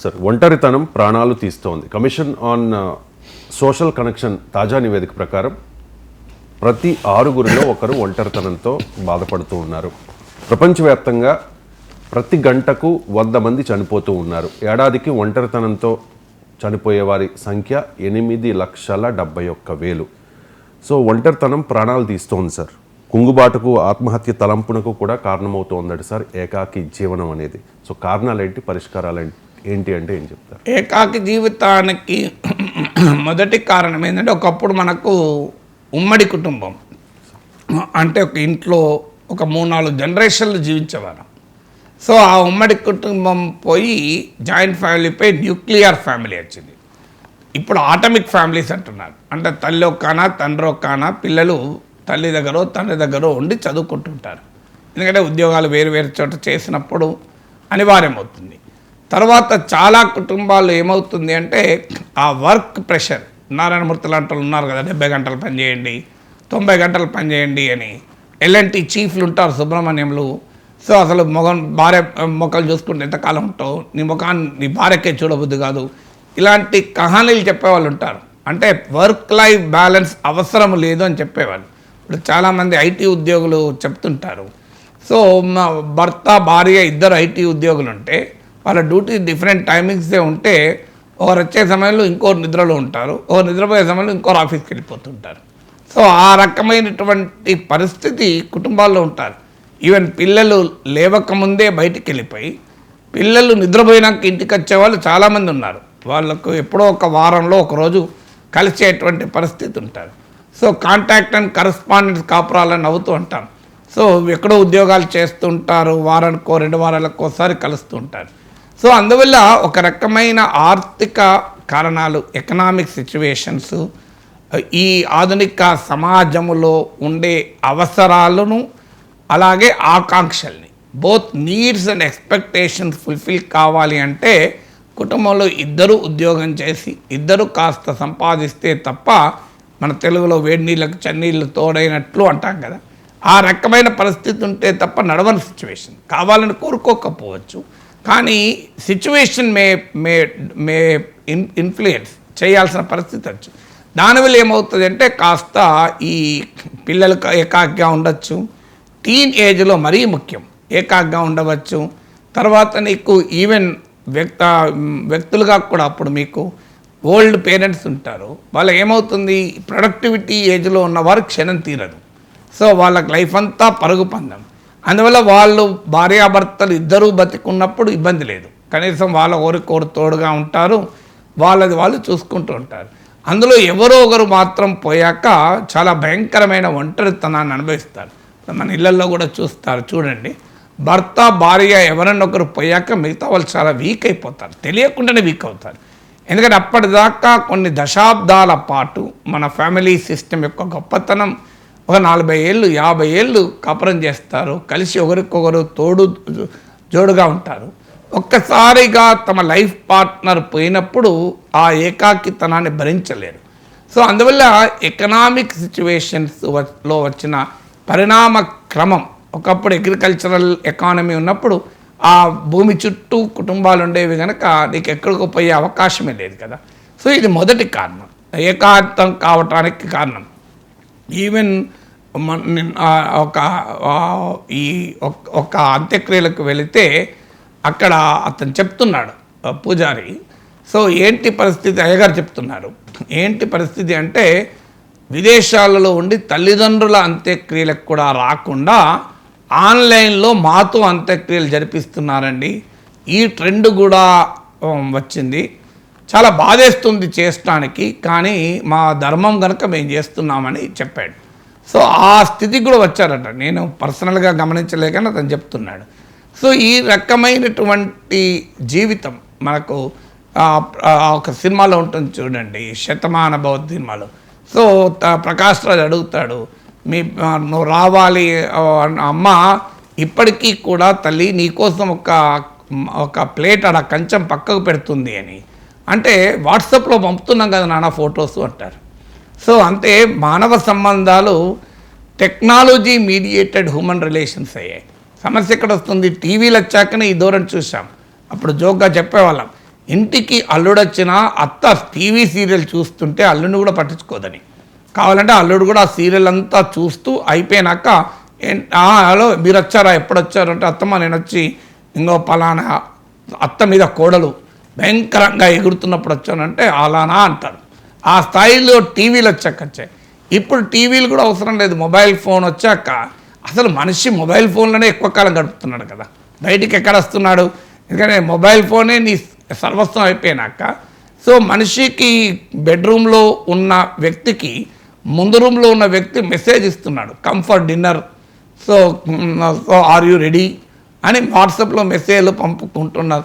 Sir, ఒంటరితనం ప్రాణాలు తీస్తోంది. Commission on social connection తాజా నివేదిక ప్రకారం ప్రతి 6గురిలో ఒకరు ఒంటరితనంతో బాధపడుతూ ఉన్నారు. ప్రపంచవ్యాప్తంగా ప్రతి గంటకు 100 మంది చనిపోతూ ఉన్నారు. ఏడాదికి ఒంటరితనంతో చనిపోయే వారి సంఖ్య 8,71,000. సో ఒంటరితనం ప్రాణాలు తీస్తోంది సార్. కుంగుబాటుకు, ఆత్మహత్య తలంపునకు కూడా కారణమవుతోందట సార్ ఏకాకి జీవనం అనేది. సో కారణాలు ఏంటి, పరిష్కారాలు ఏంటి అంటే ఏం చెప్తారు? ఏకాకి జీవితానికి మొదటి కారణం ఏంటంటే, ఒకప్పుడు మనకు ఉమ్మడి కుటుంబం అంటే ఒక ఇంట్లో ఒక 3-4 జనరేషన్లు జీవించేవారు. సో ఆ ఉమ్మడి కుటుంబం పోయి జాయింట్ ఫ్యామిలీపై న్యూక్లియర్ ఫ్యామిలీ వచ్చింది. ఇప్పుడు ఆటమిక్ ఫ్యామిలీస్ అంటున్నారు. అంటే తల్లి ఒక్కనా తండ్రి ఒక్కనా పిల్లలు తల్లి దగ్గర తండ్రి దగ్గర ఉండి చదువుకుంటుంటారు. ఎందుకంటే ఉద్యోగాలు వేరు వేరు చోట చేసినప్పుడు అనివార్యమవుతుంది. తర్వాత చాలా కుటుంబాల్లో ఏమవుతుంది అంటే ఆ వర్క్ ప్రెషర్, నారాయణమూర్తి లాంటి వాళ్ళు ఉన్నారు కదా, 70 గంటలు పనిచేయండి, 90 గంటలు పనిచేయండి అని. ఎల్ఎన్టీ చీఫ్లు ఉంటారు సుబ్రహ్మణ్యంలు. సో అసలు భార్య మొక్కలు చూసుకుంటే ఎంతకాలం ఉంటావు, నీ ముఖాన్ని నీ భార్యకే చూడబుద్ది కాదు, ఇలాంటి కహానీలు చెప్పేవాళ్ళు ఉంటారు. అంటే వర్క్ లైఫ్ బ్యాలెన్స్ అవసరం లేదు అని చెప్పేవాళ్ళు. ఇప్పుడు చాలామంది ఐటీ ఉద్యోగులు చెప్తుంటారు. సో మా భర్త భార్య ఇద్దరు ఐటీ ఉద్యోగులు ఉంటే వాళ్ళ డ్యూటీ డిఫరెంట్ టైమింగ్సే ఉంటే ఒకరు వచ్చే సమయంలో ఇంకోరు నిద్రలో ఉంటారు, ఒకరు నిద్రపోయే సమయంలో ఇంకోరు ఆఫీస్కి వెళ్ళిపోతుంటారు. సో ఆ రకమైనటువంటి పరిస్థితి కుటుంబాల్లో ఉంటారు. ఈవెన్ పిల్లలు లేవకముందే బయటికి వెళ్ళిపోయి పిల్లలు నిద్రపోయినాక ఇంటికి వచ్చేవాళ్ళు చాలామంది ఉన్నారు. వాళ్ళకు ఎప్పుడో ఒక వారంలో ఒకరోజు కలిసేటువంటి పరిస్థితి ఉంటారు. సో కాంటాక్ట్ అండ్ కరస్పాండెన్స్ కాపురాలని నవ్వుతూ ఉంటాం. సో ఎక్కడో ఉద్యోగాలు చేస్తుంటారు, వారానికో 2 వారాలకు ఒకసారి కలుస్తూ ఉంటారు. సో అందువల్ల ఒక రకమైన ఆర్థిక కారణాలు, ఎకనామిక్ సిచ్యువేషన్స్, ఈ ఆధునిక సమాజంలో ఉండే అవసరాలను అలాగే ఆకాంక్షల్ని, both needs and expectations fulfil కావాలి అంటే కుటుంబంలో ఇద్దరు ఉద్యోగం చేసి ఇద్దరు కాస్త సంపాదిస్తే తప్ప, మన తెలుగులో వేడి నీళ్ళకి చన్నీళ్ళు తోడైనట్లు అంటాం కదా, ఆ రకమైన పరిస్థితి ఉంటే తప్ప నడవని సిచ్యువేషన్. కావాలని కోరుకోకపోవచ్చు, కానీ సిచ్యువేషన్ మే ఇన్ఫ్లుయెన్స్ చేయాల్సిన పరిస్థితి వచ్చు. దానివల్ల ఏమవుతుంది అంటే కాస్త ఈ పిల్లలకు ఏకాగ్గా ఉండొచ్చు, టీన్ ఏజ్లో మరీ ముఖ్యం ఏకాగ్గా ఉండవచ్చు. తర్వాత నీకు ఈవెన్ వ్యక్తులుగా కూడా అప్పుడు మీకు ఓల్డ్ పేరెంట్స్ ఉంటారు. వాళ్ళకి ఏమవుతుంది, ప్రొడక్టివిటీ ఏజ్లో ఉన్నవారు క్షణం తీరదు. సో వాళ్ళకి లైఫ్ అంతా పరుగు పందం. అందువల్ల వాళ్ళు భార్యాభర్తలు ఇద్దరూ బతికున్నప్పుడు ఇబ్బంది లేదు, కనీసం వాళ్ళ ఒకరికొకరు తోడుగా ఉంటారు, వాళ్ళది వాళ్ళు చూసుకుంటూ ఉంటారు. అందులో ఎవరో ఒకరు మాత్రం పోయాక చాలా భయంకరమైన ఒంటరితనాన్ని అనుభవిస్తారు. మన ఇళ్లలో కూడా చూడండి, భర్త భార్య ఎవరన్నా ఒకరు పోయాక మిగతా వాళ్ళు చాలా వీక్ అయిపోతారు, తెలియకుండానే వీక్ అవుతారు. ఎందుకంటే అప్పటిదాకా కొన్ని దశాబ్దాల పాటు మన ఫ్యామిలీ సిస్టమ్ యొక్క గొప్పతనం, ఒక 40 ఏళ్ళు 50 ఏళ్ళు కాపురం చేస్తారు, కలిసి ఒకరికొకరు జోడుగా ఉంటారు. ఒక్కసారిగా తమ లైఫ్ పార్ట్నర్ పోయినప్పుడు ఆ ఏకాకితనాన్ని భరించలేరు. సో అందువల్ల ఎకనామిక్ సిచ్యువేషన్స్లో వచ్చిన పరిణామ క్రమం, ఒకప్పుడు అగ్రికల్చరల్ ఎకానమీ ఉన్నప్పుడు ఆ భూమి చుట్టూ కుటుంబాలు ఉండేవి కనుక నీకు ఎక్కడికి పోయే అవకాశమే లేదు కదా. సో ఇది మొదటి కారణం, ఏకాంతం కావటానికి కారణం. ఈవెన్ ఒక అంత్యక్రియలకు వెళితే అక్కడ అతను చెప్తున్నాడు పూజారి. సో ఏంటి పరిస్థితి, అయ్యగారు చెప్తున్నారు ఏంటి పరిస్థితి అంటే, విదేశాలలో ఉండి తల్లిదండ్రుల అంత్యక్రియలకు కూడా రాకుండా ఆన్లైన్లో మాతో అంత్యక్రియలు జరిపిస్తున్నారండి. ఈ ట్రెండ్ కూడా వచ్చింది, చాలా బాధేస్తుంది చేసడానికి, కానీ మా ధర్మం కనుక మేము చేస్తున్నామని చెప్పాడు. సో ఆ స్థితికి కూడా వచ్చారట, నేను పర్సనల్గా గమనించలేకని అతను చెప్తున్నాడు. సో ఈ రకమైనటువంటి జీవితం మనకు ఒక సినిమాలో ఉంటుంది చూడండి, శతమాన భవతి సినిమాలో. సో ప్రకాష్ రాజ్ అడుగుతాడు, నువ్వు రావాలి అమ్మ, ఇప్పటికీ కూడా తల్లి నీకోసం ఒక ప్లేట్ ఆడ కంచం పక్కకు పెడుతుంది అని అంటే, వాట్సాప్లో పంపుతున్నాం కదా నాన్న ఫొటోస్ అంటారు. సో అంతే మానవ సంబంధాలు టెక్నాలజీ మీడియేటెడ్ హ్యూమన్ రిలేషన్స్ అయ్యాయి. సమస్య ఎక్కడ వస్తుంది, టీవీలు వచ్చాకనే ఈ ధోరణి చూసాం. అప్పుడు జోక్గా చెప్పేవాళ్ళం, ఇంటికి అల్లుడొచ్చినా అత్త టీవీ సీరియల్ చూస్తుంటే అల్లుడిని కూడా పట్టించుకోదని, కావాలంటే అల్లుడు కూడా ఆ సీరియల్ అంతా చూస్తూ అయిపోయినాక హలో మీరు వచ్చారా, ఎప్పుడు వచ్చారు అంటే అత్తమ్మ నేను వచ్చి ఇంకో పలానా అత్త మీద కోడలు భయంకరంగా ఎగురుతున్నప్పుడు వచ్చానంటే అలానా అంటారు. ఆ స్థాయిలో టీవీలు వచ్చాక ఇప్పుడు టీవీలు కూడా అవసరం లేదు. మొబైల్ ఫోన్ వచ్చాక అసలు మనిషి మొబైల్ ఫోన్లోనే ఎక్కువ కాలం గడుపుతున్నాడు కదా, బయటికి ఎక్కడ వస్తున్నాడు? ఎందుకంటే మొబైల్ ఫోనే నీ సర్వస్వం అయిపోయినాక సో మనిషికి బెడ్రూమ్లో ఉన్న వ్యక్తికి ముందు రూమ్లో ఉన్న వ్యక్తి మెసేజ్ ఇస్తున్నాడు, come for dinner, so are you ready అని వాట్సాప్లో మెసేజ్లు పంపుకుంటున్న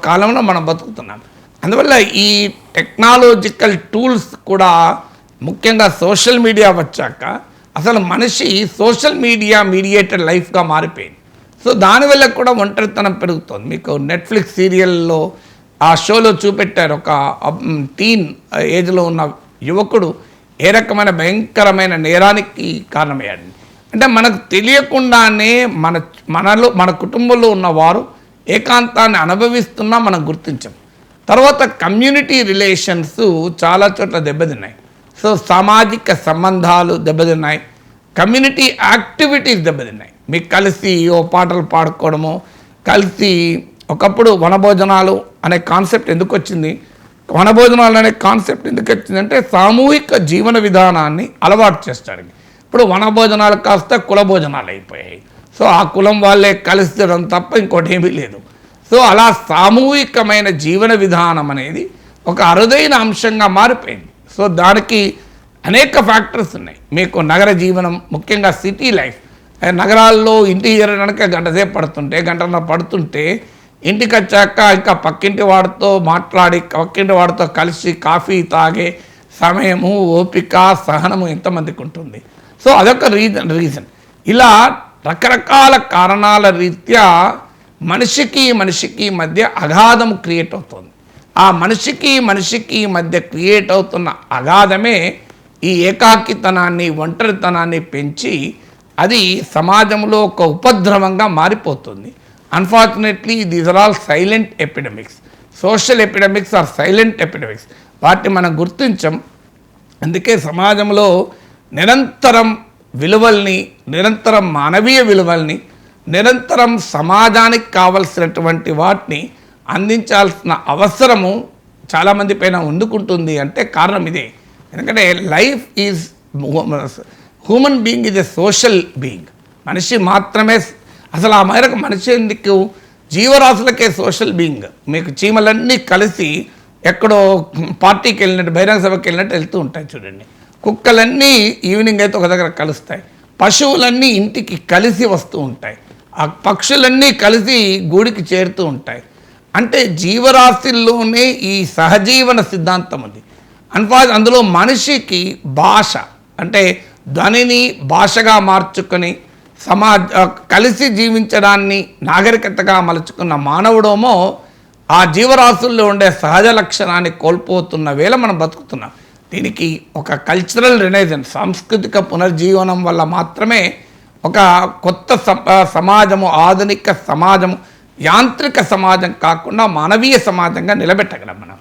కాలంలో మనం బతుకుతున్నాం. అందువల్ల ఈ టెక్నాలజికల్ టూల్స్ కూడా ముఖ్యంగా సోషల్ మీడియా వచ్చాక అసలు మనిషి సోషల్ మీడియా మీడియేటెడ్ లైఫ్గా మారిపోయింది. సో దానివల్ల కూడా ఒంటరితనం పెరుగుతుంది. మీకు నెట్ఫ్లిక్స్ సీరియల్లో ఆ షోలో చూపెట్టారు, ఒక టీన్ ఏజ్లో ఉన్న యువకుడు ఏ రకమైన భయంకరమైన నేరానికి కారణమయ్యాడు. అంటే మనకు తెలియకుండానే మన కుటుంబంలో ఉన్నవారు ఏకాంతాన్ని అనుభవిస్తున్నా మనం గుర్తించం. తర్వాత కమ్యూనిటీ రిలేషన్స్ చాలా చోట్ల దెబ్బతిన్నాయి. సో సామాజిక సంబంధాలు దెబ్బతిన్నాయి, కమ్యూనిటీ యాక్టివిటీస్ దెబ్బతిన్నాయి. మీకు కలిసి ఓ పాటలు పాడుకోవడము, కలిసి ఒకప్పుడు వనభోజనాలు అనే కాన్సెప్ట్ ఎందుకు వచ్చింది? వనభోజనాలు అనే కాన్సెప్ట్ ఎందుకు వచ్చిందంటే సామూహిక జీవన విధానాన్ని అలవాటు చేస్తాడు. ఇప్పుడు వనభోజనాలు కాస్త కుల భోజనాలు అయిపోయాయి. సో ఆ కులం వాళ్ళే కలిసి తినడం తప్ప ఇంకోటి ఏమీ లేదు. సో అలా సామూహికమైన జీవన విధానం అనేది ఒక అరుదైన అంశంగా మారిపోయింది. సో దానికి అనేక ఫ్యాక్టర్స్ ఉన్నాయి. మీకు నగర జీవనం, ముఖ్యంగా సిటీ లైఫ్, నగరాల్లో ఇంటికి చేరడానికి గంట సేపు పడుతుంటే, గంటన్నర పడుతుంటే ఇంటికి వచ్చాక ఇంకా పక్కింటి వాడితో మాట్లాడి పక్కింటి వాడితో కలిసి కాఫీ తాగే సమయము, ఓపిక, సహనము ఎంతమందికి ఉంటుంది? సో అదొక రీజన్. ఇలా రకరకాల కారణాల రీత్యా మనిషికి మధ్య అగాధం క్రియేట్ అవుతుంది. ఆ మనిషికి మధ్య క్రియేట్ అవుతున్న అగాధమే ఈ ఏకాకితనాన్ని, ఒంటరితనాన్ని పెంచి అది సమాజంలో ఒక ఉపద్రవంగా మారిపోతుంది. Unfortunately these are all silent epidemics. Social epidemics are silent epidemics. వాటిని మనం గుర్తించం. అందుకే సమాజంలో నిరంతరం విలువల్ని, నిరంతరం మానవీయ విలువల్ని, నిరంతరం సమాజానికి కావలసినటువంటి వాటిని అందించాల్సిన అవసరము చాలామంది పైన ఉండుకుంటుంది. అంటే కారణం ఇదే. ఎందుకంటే life is human being is a social being. మనిషి మాత్రమే అసలు ఆ మేరకు మనిషి ఎందుకు జీవరాశులకే సోషల్ బీయింగ్. మీకు చీమలన్నీ కలిసి ఎక్కడో పార్టీకి వెళ్ళినట్టు, బహిరంగ సభకి వెళ్ళినట్టు వెళ్తూ ఉంటాయి చూడండి. కుక్కలన్నీ ఈవినింగ్ అయితే ఒక దగ్గర కలుస్తాయి. పశువులన్నీ ఇంటికి కలిసి వస్తూ ఉంటాయి. ఆ పక్షులన్నీ కలిసి గూడికి చేరుతూ ఉంటాయి. అంటే జీవరాశుల్లోనే ఈ సహజీవన సిద్ధాంతం ఉంది. అందులో మనిషికి భాష అంటే ధ్వనిని భాషగా మార్చుకొని కలిసి జీవించడాన్ని నాగరికతగా మలుచుకున్న మానవుడేమో ఆ జీవరాశుల్లో ఉండే సహజ లక్షణాన్ని కోల్పోతున్న వేళ మనం బతుకుతున్నాం. దీనికి ఒక కల్చరల్ రినైజెన్స్, సాంస్కృతిక పునర్జీవనం వల్ల మాత్రమే ఒక కొత్త సమాజము, ఆధునిక సమాజము, యాంత్రిక సమాజం కాకుండా మానవీయ సమాజంగా నిలబెట్టగలం మనం.